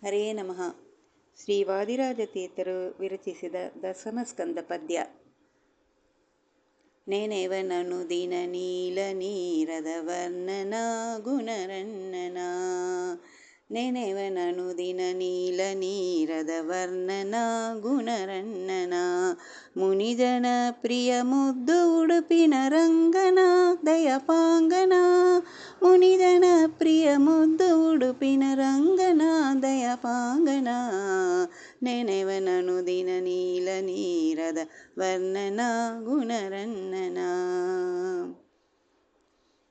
ಹರೇ ನಮಃ. ಶ್ರೀ ವಾದಿರಾಜ ತೀರ್ಥರು ವಿರಚಿಸಿದ ದಶಮಸ್ಕಂದ ಪದ್ಯ. ನೆನೆವನನು ದಿನ ನೀಲ ನೀರದ ವರ್ಣನ ಗುಣರನ್ನನ. ನೆನೆವನನು ದಿನ ನೀಲ ನೀರದ ವರ್ಣನ ಗುಣರನ್ನನ. ಮುನಿಜನ ಪ್ರಿಯ ಮುದ್ದು ಉಡುಪಿನ ರಂಗನ ದಯಪಾಂಗನ. ಮುನಿಜನ ಪ್ರಿಯ ಮುದ್ದು ಉಡುಪಿನ ರಂಗನ ದಯಪಾಂಗನ. ನೆನೆವನನು ದಿನ ನೀಲ ನೀರದ ವರ್ಣನ ಗುಣರನ್ನನ.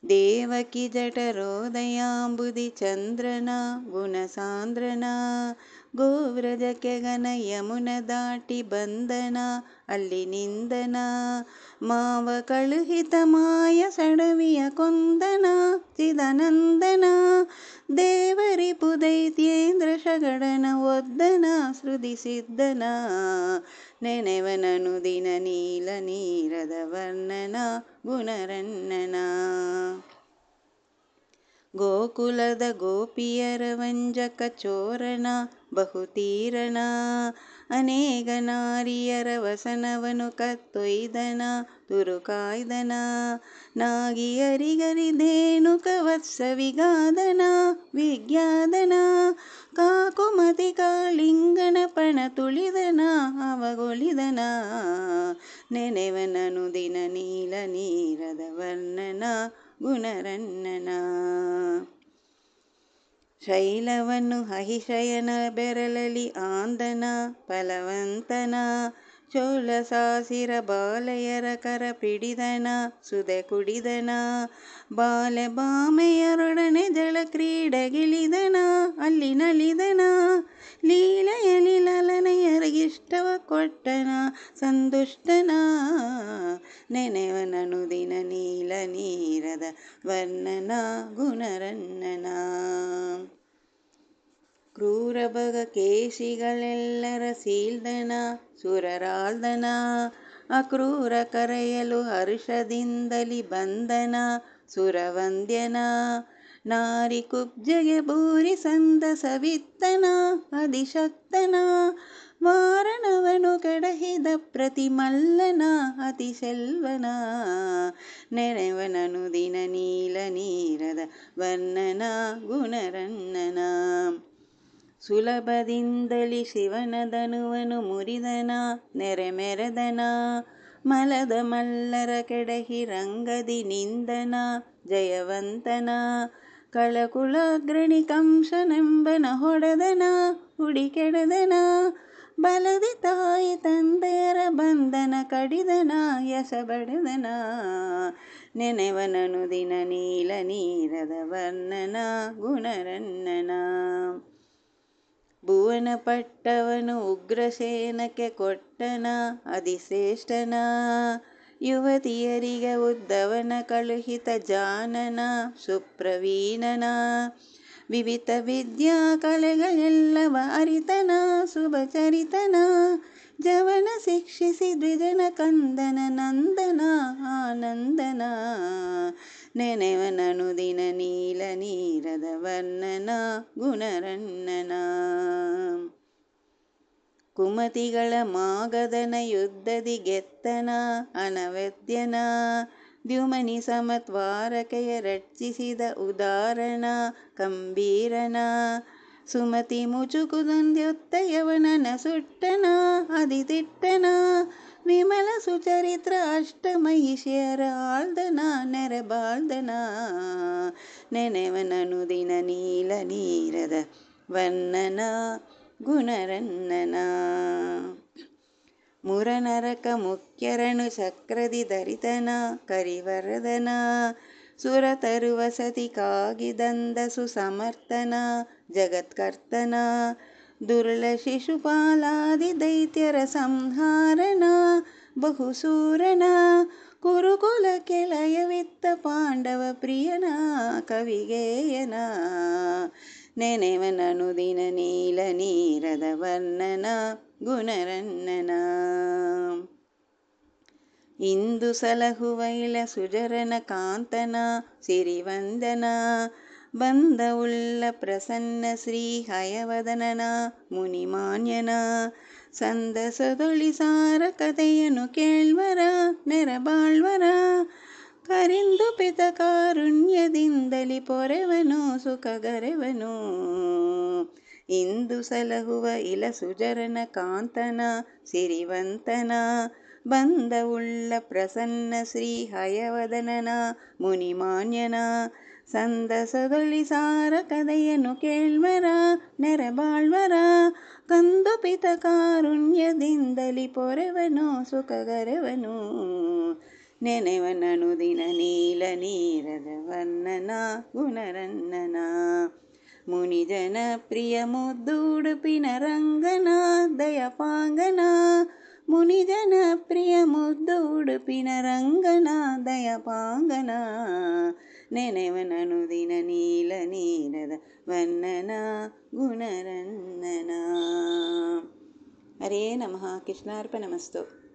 ದೇವಕಿ ಜಠರೋದಯಾಂಬುದಿ ಚಂದ್ರನ ಗುಣಸಾಂದ್ರನ. ಗೋವ್ರಜಕ್ಕೆ ಗನ ಯಮುನ ದಾಟಿ ಬಂದನ ಅಲ್ಲಿ ನಿಂದನ. ಮಾವ ಕಳುಹಿತ ಮಾಯ ಸಡವಿಯ ಕೊಂದನ ಚಿದನಂದನ. ದೇವರಿಪು ದೈತ್ಯೇಂದ್ರ ಶಗಡನ ಒದ್ದನ ಶ್ರುತಿಸಿದ್ದನ. ನೆನೆವನನು ದಿನ ನೀಲ ನೀರದ ವರ್ಣನ ಗುಣರನ್ನನ. ಗೋಕುಲದ ಗೋಪಿಯರ ವಂಜಕ ಚೋರನ ಬಹುತೀರನ. ಅನೇಕ ನಾರಿಯರ ವಸನವನು ಕತ್ತೊಯ್ದನ ತುರುಕಾಯ್ದನ. ನಾಗಿಯರಿಗರಿದೇನುಕ ವತ್ಸವಿಗಾದನ ವಿಜ್ಞಾದನ. ಕಾಕುಮತಿ ಕಾಳಿಂಗನ ಪಣ ತುಳಿದನ ಅವಗೊಳಿದನ. ನೆನೆವನನು ದಿನ ನೀಲ ನೀರದ ವರ್ಣನ ಗುಣರನ್ನನ. ಶೈಲವನ್ನು ಅಹಿಶಯನ ಬೆರಳಲಿ ಆಂದನ ಫಲವಂತನ. ಚೋಳ ಸಾಸಿರ ಬಾಲೆಯರ ಕರ ಪಿಡಿದನ ಸುದೆ ಕುಡಿದನ. ಬಾಲೆ ಬಾಮೆಯರೊಡನೆ ಜಳ ಕ್ರೀಡೆಗಿಳಿದನ ಅಲ್ಲಿ ನಲಿದನ. ಲೀಲೆಯಲಿ ಲಲನೆಯರಿಗಿಷ್ಟವ ಕೊಟ್ಟನ ಸಂದುಷ್ಟನ. ನೆನೆವನನು ದಿನ ನೀಲ ನೀರದ ವರ್ಣನ ಗುಣರನ್ನನ. ಕ್ರೂರ ಬಗ ಕೇಶಿಗಳೆಲ್ಲರ ಸೀಲ್ದನ ಸುರರಾಲ್ದನ. ಅಕ್ರೂರ ಕರೆಯಲು ಹರ್ಷದಿಂದಲಿ ಬಂದನ ಸುರವಂದ್ಯನ. ನಾರಿ ಕುಬ್ಜೆಗೆ ಭೂರಿ ಸಂತಸವಿತ್ತನ ಅಧಿಶಕ್ತನ. ವಾರಣವನು ಕೆಡಹಿದ ಪ್ರತಿಮಲ್ಲನ ಅತಿಸೆಲ್ವನ. ನೆನೆವನನು ದಿನ ನೀಲ ನೀರದ ವರ್ಣನ ಗುಣರನ್ನನ. ಸುಲಭದಿಂದಲಿ ಶಿವನ ಧನುವನು ಮುರಿದನ ನೆರೆಮೆರೆದನ. ಮಲದ ಮಲ್ಲರ ಕೆಡಹಿ ರಂಗದಿ ನಿಂದನ ಜಯವಂತನ. ಕಳಕುಳಾಗ್ರಣಿ ಕಂಸನೆಂಬನ ಹೊಡೆದನ ಹುಡಿಕೆಡೆದನ. ಬಲದಿ ತಾಯಿ ತಂದೆಯರ ಬಂಧನ ಕಡಿದನ ಯಶ ಬಡೆದನ. ನೆನೆವನನು ದಿನ ನೀಲ ನೀರದ ವರ್ಣನ ಗುಣರನ್ನನ. ಭುವನ ಪಟ್ಟವನು ಉಗ್ರಸೇನಕ್ಕೆ ಕೊಟ್ಟನ ಅಧಿಶ್ರೇಷ್ಠನ. ಯುವತಿಯರಿಗೆ ಉದ್ದವನ ಕಳುಹಿತ ಜಾನನ ಸುಪ್ರವೀಣನ. ವಿವಿಧ ವಿದ್ಯಾ ಕಲೆಗಳೆಲ್ಲವ ಅರಿತನ ಶುಭಚರಿತನ. ಜವನ ಶಿಕ್ಷಿಸಿ ದ್ವಿಜನ ಕಂದನ ನಂದನ ಆನಂದನ. ನೆನೆವನನು ದಿನ ನೀಲ ನೀರದ ವರ್ಣನ ಗುಣರನ್ನನ. ಕುಮತಿಗಳ ಮಾಗದನ ಯುದ್ಧದಿ ಗೆತ್ತನ ಅನವದ್ಯನ. ದ್ಯುಮನಿ ಸಮತ್ವಾರಕೆಯ ರಕ್ಷಿಸಿದ ಉದಾರನ ಕಂಬೀರನ. ಸುಮತಿ ಮುಚುಕುದಂದ್ಯೊತ್ತ ಯವನನ ಸುಟ್ಟನ ಅಧಿತಿಟ್ಟನ. ವಿಮಲ ಸುಚರಿತ್ರ ಅಷ್ಟಮಹಿಷಿಯರ ಆಳ್ದನ ನೆರೆಬಾಳ್ದನ. ನೆನೆವನನು ದಿನ ನೀಲ ನೀರದ ವರ್ಣನ ಗುಣರನ್ನನ. ಮುರನರಕ ಮುಖ್ಯರನು ಚಕ್ರದಿ ಧರಿತನ ಕರಿವರದನ. ಸುರತರು ವಸತಿ ಕಾಗಿದಂದ ಸುಸಮರ್ಥನ ಜಗತ್ಕರ್ತನ. ದುರ್ಳ ಶಿಶುಪಾಲಾದಿ ದೈತ್ಯರ ಸಂಹಾರನ ಬಹುಸೂರನ. ಕುರುಕುಲಕ್ಕೆ ಲಯವಿತ್ತ ಪಾಂಡವ ಪ್ರಿಯನ ಕವಿಗೇಯನ. ನೆನೆವನನು ದಿನ ನೀಲ ನೀರದ ವರ್ಣನ ಗುಣರನ್ನನ. ಇಂದು ಸಲಹುವ ಇಳ ಸುಜರನ ಕಾಂತನ ಸಿರಿವಂದನ. ಬಂದವುಳ್ಳ ಪ್ರಸನ್ನ ಶ್ರೀ ಹಯವದನನ ಮುನಿಮಾನ್ಯನ ಸಂದಸದೊಳಿಸಾರ ಕಥೆಯನ್ನು ಕೇಳ್ವರ ನೆರಬಾಳ್ವರ ಕರಿಂದು ಪಿತ ಕಾರುಣ್ಯದಿಂದಲಿ ಪೊರೆವನು ಸುಖಗರೆವನು ಇಂದು ಸಲಹುವ ಇಲಸುಜರನ ಕಾಂತನ ಸಿರಿವಂತನ ಬಂದವುಳ್ಳ ಪ್ರಸನ್ನ ಶ್ರೀ ಹಯವದನನ ಮುನಿಮಾನ್ಯನ ಸಂದಸದೊಳಿಸಾರ ಕಥೆಯನ್ನು ಕೇಳ್ವರ ನೆರಬಾಳ್ವರ ಕಂದು ಪಿತ ಕಾರುಣ್ಯದಿಂದಲಿ ಪೊರೆವನು ಸುಖಗರೆವನು ನೆನೆವನನುದಿನ ನೀಲ ನೀರದ ವರ್ಣನ ಗುಣರನ್ನನ ಮುನಿಜನ ಪ್ರಿಯ ಮುದ್ದು ಉಡುಪಿನ ರಂಗನ ದಯಪಾಂಗನ ಮುನಿಜನ ಪ್ರಿಯ ಮುದ್ದು ಉಡುಪಿನ ರಂಗನ ದಯಪಾಂಗನ ನೆನೆವನನುದಿನ ನೀಲ ನೀರದ ವರ್ಣನ ಗುಣರನ್ನನ. ಹರೇ ನಮಃ. ಕೃಷ್ಣಾರ್ಪಣಮಸ್ತು.